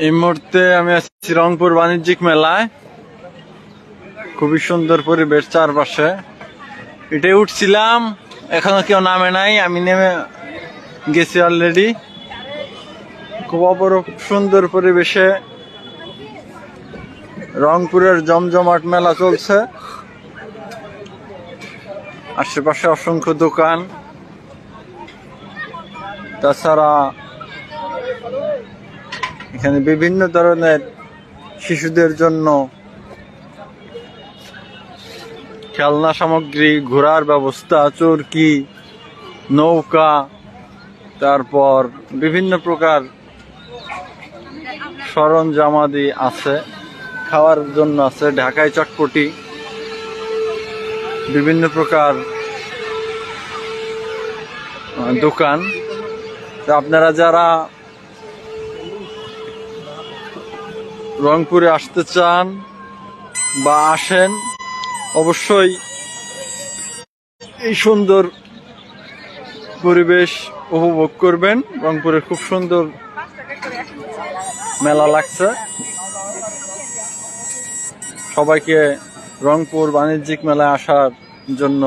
এই মুহূর্তে আমি আছি রংপুর বাণিজ্যিক মেলায়। খুবই সুন্দর পরিবেশ চারপাশে। এটাই উঠছিলাম, এখনো কেউ নামে নাই, আমি নেমে গেছি অলরেডি। খুব অপরূপ সুন্দর পরিবেশে রংপুরের জমজমাট মেলা চলছে। আশেপাশে অসংখ্য দোকান, তাছাড়া এখানে বিভিন্ন ধরনের শিশুদের জন্য খেলনা সামগ্রী, ঘোরার ব্যবস্থা, চরকি, নৌকা, তারপর বিভিন্ন প্রকার সরঞ্জামাদি আছে। খাওয়ার জন্য আছে ঢাকাই চটপটি, বিভিন্ন প্রকার দোকান। তো আপনারা যারা রংপুরে আসতে চান বা আসেন, অবশ্যই এই সুন্দর পরিবেশ উপভোগ করবেন। রংপুরে খুব সুন্দর মেলা লাগছে। সবাইকে রংপুর বাণিজ্যিক মেলায় আসার জন্য